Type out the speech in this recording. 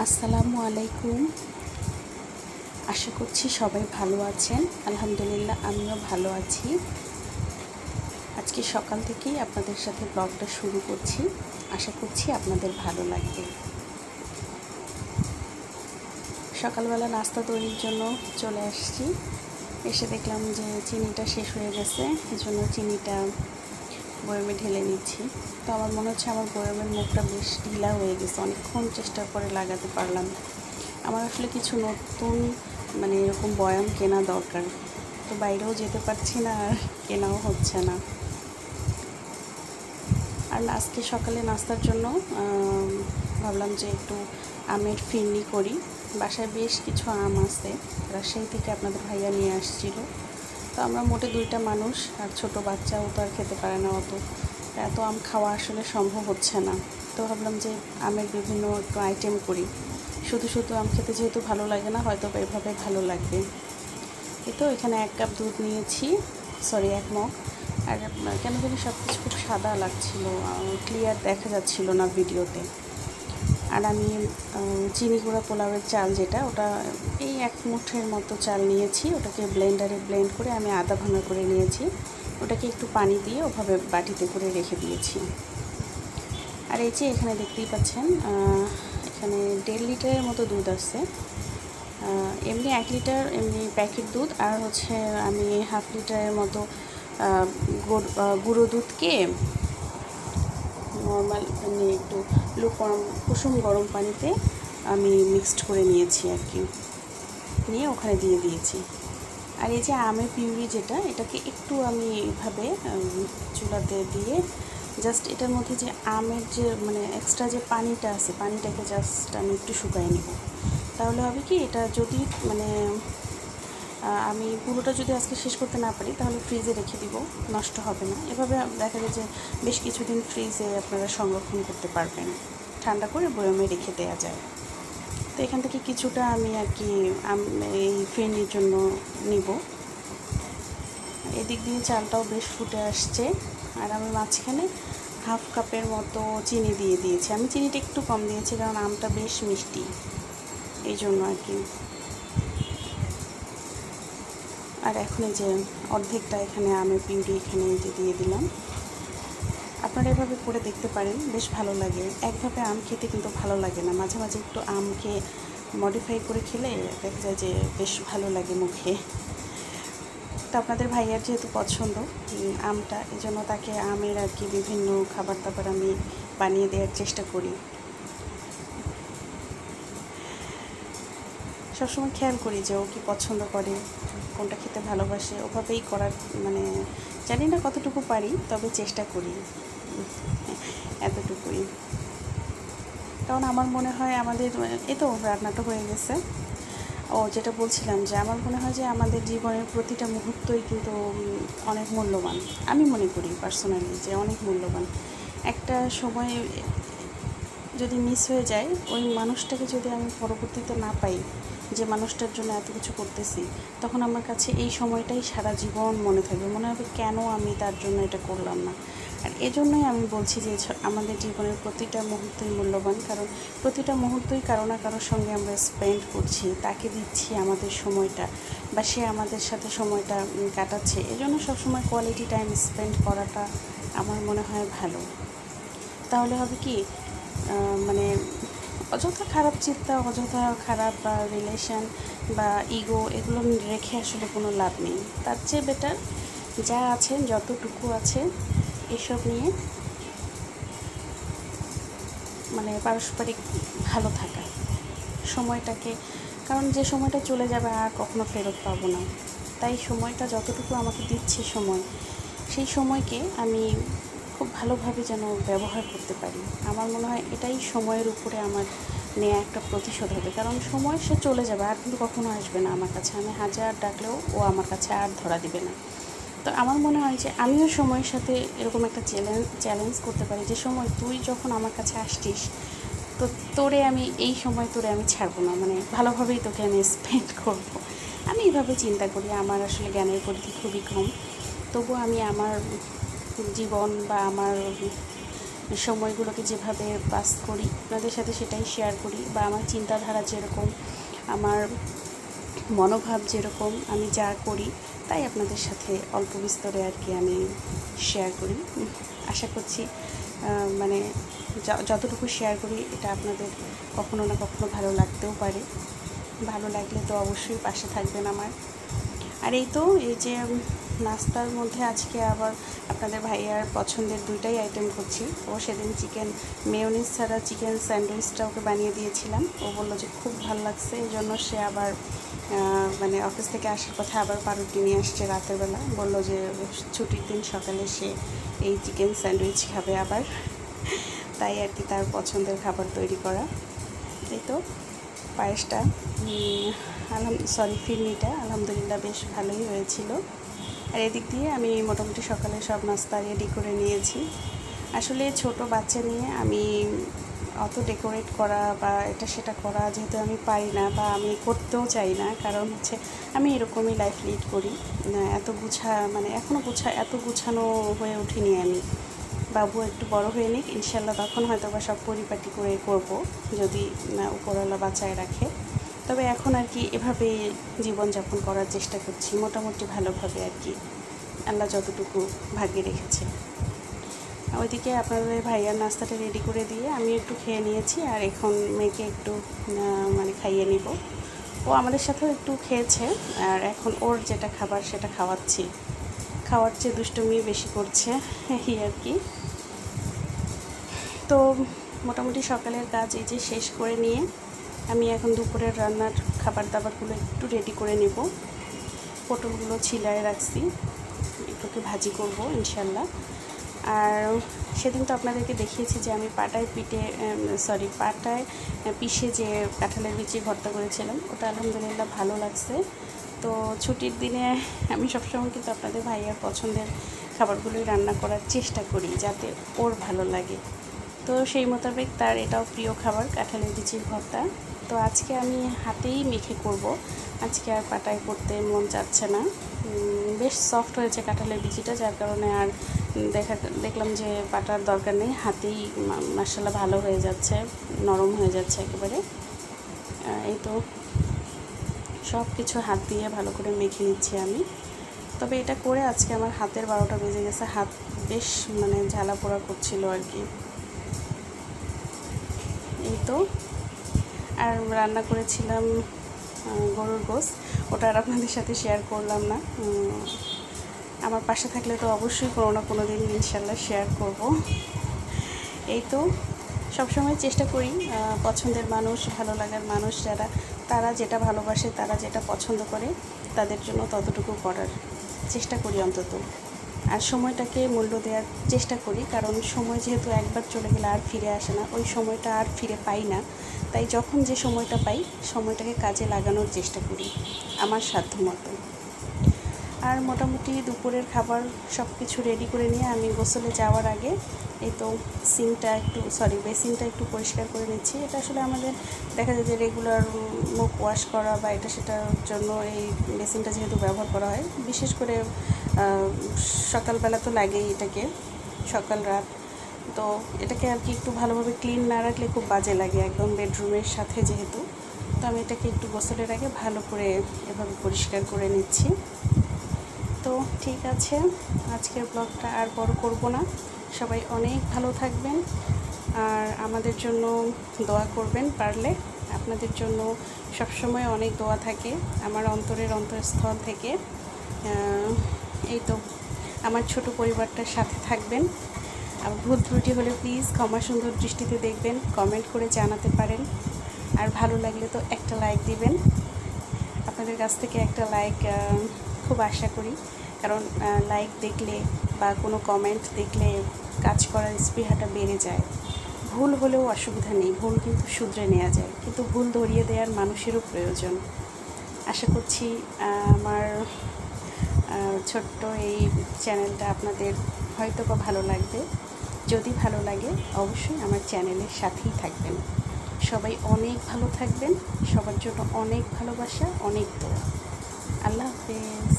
আসসালামু আলাইকুম। আশা করছি সবাই ভালো আছেন। আলহামদুলিল্লাহ আমিও ভালো আছি। আজকে সকাল থেকেই আপনাদের সাথে ব্লগটা শুরু করছি। আশা করছি আপনাদের ভালো লাগবে। সকালবেলা নাস্তা তৈরির জন্য চলে আসছি। এসে দেখলাম যে চিনিটা শেষ হয়ে গেছে, এজন্য চিনিটা বয়মে ঢেলে নিচ্ছি। তো আমার মনে হচ্ছে আমার বয়মের মুখটা বেশ ঢিলা হয়ে গেছে, অনেকক্ষণ চেষ্টা করে লাগাতে পারলাম। আমার আসলে কিছু নতুন এরকম বয়াম কেনা দরকার, তো বাইরেও যেতে পারছি না আর কেনাও হচ্ছে না। আর আজকে সকালে নাস্তার জন্য ভাবলাম যে একটু আমের ফিরনি করি। বাসায় বেশ কিছু আম আছে, রাজশাহী থেকে আপনাদের ভাইয়া নিয়ে আসছিল। তো আমরা মোটে 2টা মানুষ, আর ছোট বাচ্চাও তো আর খেতে পারে না, এত আম খাওয়া আসলে সম্ভব হচ্ছে না। তো ভাবলাম যে আমের বিভিন্ন একটু আইটেম করি। শুধু শুধু আম খেতে যেহেতু ভালো লাগে না, হয়তো এভাবে ভালো লাগবে। এই তো এখানে 1 কাপ দুধ নিয়েছি, 1 মগ। আর কেন জানি সব কিছু খুব সাদা লাগছিল, ক্লিয়ার দেখা যাচ্ছিল না ভিডিওতে। আর আমি চিনি গুঁড়া পোলাওয়ের চাল যেটা, ওটা এই 1 মুঠের মতো চাল নিয়েছি। ওটাকে ব্লেন্ডারে ব্লেন্ড করে আমি আধা ভাঙা করে নিয়েছি। ওটাকে একটু পানি দিয়ে ওভাবে বাটিতে করে রেখে দিয়েছি। আর এই যে এখানে দেখতেই পাচ্ছেন, এখানে 1.5 লিটারের মতো দুধ আছে। এমনি 1 লিটার এমনি প্যাকেট দুধ, আর হচ্ছে আমি 1/2 লিটারের মতো গুঁড়ো দুধকে নর্মাল একটু কুসুম গরম পানিতে আমি মিক্সড করে নিয়েছি আর কি, নিয়ে ওখানে দিয়ে দিয়েছি। আর এই যে আমের পিউরি যেটা, এটাকে একটু আমি এভাবে চুলাতে দিয়ে জাস্ট এটার মধ্যে যে আমের যে এক্সট্রা যে পানিটা আছে, পানিটাকে জাস্ট আমি একটু শুকাই নেব। তাহলে হবে কি, এটা যদি আমি পুরোটা যদি আজকে শেষ করতে না পারি, তাহলে ফ্রিজে রেখে দিব, নষ্ট হবে না। এভাবে দেখা যায় যে বেশ কিছুদিন ফ্রিজে আপনারা সংরক্ষণ করতে পারবেন, ঠান্ডা করে বয়মে রেখে দেওয়া যায়। তো এখান থেকে কিছুটা আমি আর কি এই ফিরনির জন্য নিব। এদিক দিয়ে চালটাও বেশ ফুটে আসছে, আর আমি মাঝখানে 1/2 কাপের মতো চিনি দিয়ে দিয়েছি। আমি চিনিটা একটু কম দিয়েছি, কারণ আমটা বেশ মিষ্টি, এই জন্য আর কি। আর এখন এই যে অর্ধেকটা এখানে আমের পিউরি এখানে যে দিয়ে দিলাম। আপনারা এভাবে করে দেখতে পারেন, বেশ ভালো লাগে। একভাবে আম খেতে কিন্তু ভালো লাগে না, মাঝে মাঝে একটু আমকে মডিফাই করে খেলে দেখা যায় যে বেশ ভালো লাগে মুখে। তো আপনাদের ভাইয়ার যেহেতু পছন্দ আমটা, এই জন্য তাকে আমের আর কি বিভিন্ন খাবার দাবার আমি বানিয়ে দেওয়ার চেষ্টা করি। সবসময় খেয়াল করি যে ও কী পছন্দ করে, কোনটা খেতে ভালোবাসে, ওভাবেই করার জানি না কতটুকু পারি, তবে চেষ্টা করি এতটুকুই। কারণ আমার মনে হয় আমাদের এই তো রান্নাটা হয়ে গেছে। যেটা বলছিলাম যে আমার মনে হয় যে আমাদের জীবনের প্রতিটা মুহূর্তই কিন্তু অনেক মূল্যবান। আমি মনে করি পার্সোনালি যে অনেক মূল্যবান। একটা সময় যদি মিস হয়ে যায়, ওই মানুষটাকে যদি আমি পরবর্তীতে না পাই, যে মানুষটার জন্য এত কিছু করতেছি, তখন আমার কাছে এই সময়টাই সারা জীবন মনে থাকবে। মনে হবে কেন আমি তার জন্য এটা করলাম না। আর এজন্যই আমি বলছি যে আমাদের জীবনের প্রতিটা মুহূর্তই মূল্যবান, কারণ প্রতিটা মুহূর্তই কারো না কারোর সঙ্গে আমরা স্পেন্ড করছি, তাকে দিচ্ছি আমাদের সময়টা, বা সে আমাদের সাথে সময়টা কাটাচ্ছে। এজন্য সবসময় কোয়ালিটি টাইম স্পেন্ড করাটা আমার মনে হয় ভালো। তাহলে হবে কি, অযথা খারাপ চিন্তা, অযথা খারাপ রিলেশন বা ইগো, এগুলো রেখে আসলে কোনো লাভ নেই। তার চেয়ে বেটার যা আছে, যতটুকু আছে, এসব নিয়ে পারস্পরিক ভালো থাকা সময়টাকে। কারণ যে সময়টা চলে যাবে আর কখনো ফেরত পাবো না, তাই সময়টা যতটুকু আমাকে দিচ্ছে সেই সময়কে আমি খুব ভালোভাবে যেন ব্যবহার করতে পারি। আমার মনে হয় এটাই সময়ের উপরে আমার নেওয়া একটা প্রতিশোধ হবে। কারণ সময় সে চলে যাবে, আর কিন্তু কখনো আসবে না আমার কাছে। আমি হাজার ডাকলেও ও আমার কাছে আর ধরা দিবে না। তো আমার মনে হয় যে আমিও সময়ের সাথে এরকম একটা চ্যালেঞ্জ করতে পারি, যে সময় তুই যখন আমার কাছে আসছিস, তো তোরে আমি এই সময় আমি ছাড়বো না, ভালোভাবেই তোকে আমি স্পেন্ড করবো। আমি এইভাবে চিন্তা করি। আমার আসলে জ্ঞানের পরিধি খুবই কম, তবু আমি আমার জীবন বা আমার সময়গুলোকে যেভাবে পাস করি আপনাদের সাথে সেটাই শেয়ার করি, বা আমার চিন্তাধারা যেরকম, আমার মনোভাব যেরকম, আমি যা করি তাই আপনাদের সাথে অল্প বিস্তরে আর কি আমি শেয়ার করি। আশা করছি মানে যতটুকু শেয়ার করি এটা আপনাদের কখনো না কখনো ভালো লাগতেও পারে। ভালো লাগলে তো অবশ্যই পাশে থাকবেন আমার। আর এই তো এই যে নাস্তার মধ্যে আজকে আবার আপনাদের ভাইয়ার পছন্দের 2টাই আইটেম করছি। ও সেদিন চিকেন মেয়োনিজ ছাড়া চিকেন স্যান্ডউইচটা ওকে বানিয়ে দিয়েছিলাম। ও বললো যে খুব ভালো লাগছে, এই জন্য সে আবার মানে অফিস থেকে আসার কথা আবার পাউরুটি নিয়ে আসছে রাতের বেলা। বললো যে ছুটির দিন সকালে সে এই চিকেন স্যান্ডউইচ খাবে আবার, তাই আর কি তার পছন্দের খাবার তৈরি করা। এই তো পায়েসটা ফিরনিটা আলহামদুলিল্লাহ বেশ ভালোই হয়েছিল। আর এদিক দিয়ে আমি মোটামুটি সকালে সব নাস্তা রেডি করে নিয়েছি। আসলে ছোট বাচ্চা নিয়ে আমি অত ডেকোরেট করা বা এটা সেটা করা যেহেতু আমি পারি না, বা আমি করতেও চাই না, কারণ হচ্ছে আমি এরকমই লাইফ লিড করি। এত গুছানো হয়ে উঠিনি আমি। বাবু একটু বড় হয়ে নিক, ইনশাল্লাহ তখন হয়তো বা সব পরিপাটি করে করব, যদি উপরওয়ালা বাঁচায় রাখে। তবে এখন আর কি এভাবে জীবনযাপন করার চেষ্টা করছি, মোটামুটি ভালোভাবে আর কি, আল্লাহ যতটুকু ভাগ্যে রেখেছে। ওইদিকে আপনাদের ভাইয়ার নাস্তাটা রেডি করে দিয়ে আমি একটু খেয়ে নিয়েছি, আর এখন মেয়েকে একটু খাইয়ে নিব। ও আমাদের সাথেও একটু খেয়েছে, আর এখন ওর যেটা খাবার সেটা খাওয়াচ্ছি। খাওয়ার চেয়ে দুষ্টুমি বেশি করছে এই আর কি। তো মোটামুটি সকালের কাজ এই যে শেষ করে নিয়ে আমি এখন দুপুরের রান্নার খাবার দাবারগুলো একটু রেডি করে নেব। পটলগুলো ছিলায় রাখছি, একটুকে ভাজি করব ইনশাল্লাহ। আর সেদিন তো আপনাদেরকে দেখিয়েছি যে আমি পাটায় পিষে যে কাঁঠালের বিচি ভর্তা করেছিলাম, ওটা আলহামদুলিল্লাহ ভালো লাগছে। তো ছুটির দিনে আমি সবসময় কিন্তু আপনাদের ভাইয়ার পছন্দের খাবারগুলোই রান্না করার চেষ্টা করি যাতে ওর ভালো লাগে। তো সেই মোতাবেক তার এটাও প্রিয় খাবার, কাঁঠালের বিচির ভর্তা। তো আজকে আমি হাতেই মেখে করব, আজকে আর পাটায় করতে মন চাচ্ছে না। বেশ সফট হয়েছে কাঁঠালের বিচিটা, যার কারণে আর দেখলাম যে পাটার দরকার নেই, হাতেই মাশাআল্লাহ ভালো হয়ে যাচ্ছে, নরম হয়ে যাচ্ছে একেবারে। এই তো সব কিছু হাত দিয়ে ভালো করে মেখে নিচ্ছি আমি। তবে এটা করে আজকে আমার হাতের 12টা বেজে গেছে, হাত বেশ ঝালা পোড়া করছিল আর কি। এই তো আর রান্না করেছিলাম গরুর গোশত, ওটা আর আপনাদের সাথে শেয়ার করলাম না। আমার পাশে থাকলে তো অবশ্যই কোনো না কোনো দিন ইনশাল্লাহ শেয়ার করব। এই তো সবসময় চেষ্টা করি পছন্দের মানুষ, ভালো লাগার মানুষ যারা, তারা যেটা ভালোবাসে, তারা যেটা পছন্দ করে তাদের জন্য ততটুকু করার চেষ্টা করি অন্তত। আর সময়টাকে মূল্য দেওয়ার চেষ্টা করি, কারণ সময় যেহেতু একবার চলে গেলে আর ফিরে আসে না, ওই সময়টা আর ফিরে পাই না। তাই যখন যে সময়টা পাই সময়টাকে কাজে লাগানোর চেষ্টা করি আমার সাধ্যমতো। আর মোটামুটি দুপুরের খাবার সব কিছু রেডি করে নিয়ে আমি গোসলে যাওয়ার আগে এই তো বেসিনটা একটু পরিষ্কার করে নিচ্ছি। এটা আসলে আমাদের দেখা যায় যে রেগুলার মুখ ওয়াশ করা বা এটা সেটার জন্য এই বেসিনটা যেহেতু ব্যবহার করা হয়, বিশেষ করে সকালবেলা তো লাগেই এটাকে, সকাল রাত। তো এটাকে আর কি একটু ভালোভাবে ক্লিন না রাখলে খুব বাজে লাগে, একদম বেডরুমের সাথে যেহেতু। তো আমি এটাকে একটু গোসলের আগে ভালো করে এভাবে পরিষ্কার করে নিচ্ছি। তো ঠিক আছে, আজকের ব্লগটা আর বড় করব না। সবাই অনেক ভালো থাকবেন, আর আমাদের জন্য দোয়া করবেন পারলে। আপনাদের জন্য সবসময় অনেক দোয়া থাকে আমার অন্তরস্থল থেকে। এই তো আমার ছোট পরিবারটার সাথে থাকবেন। আর ভুল ত্রুটি হলে প্লিজ ক্ষমা সুন্দর দৃষ্টিতে দেখবেন, কমেন্ট করে জানাতে পারেন। আর ভালো লাগলে তো একটা লাইক দিবেন। আপনাদের কাছ থেকে একটা লাইক খুব আশা করি, কারণ লাইক দেখলে বা কোনো কমেন্ট দেখলে কাজ করার স্পৃহাটা বেড়ে যায়। ভুল হলেও অসুবিধা নেই, ভুল কিন্তু শুধরে নেওয়া যায়, কিন্তু ভুল ধরিয়ে দেওয়ার মানুষেরও প্রয়োজন। আশা করছি আমার ছোট্ট এই চ্যানেলটা আপনাদের হয়তো বা ভালো লাগবে। যদি ভালো লাগে অবশ্যই আমার চ্যানেলের সাথেই থাকবেন। সবাই অনেক ভালো থাকবেন, সবার জন্য অনেক ভালোবাসা, অনেক দোয়া। আল্লাহ হাফেজ।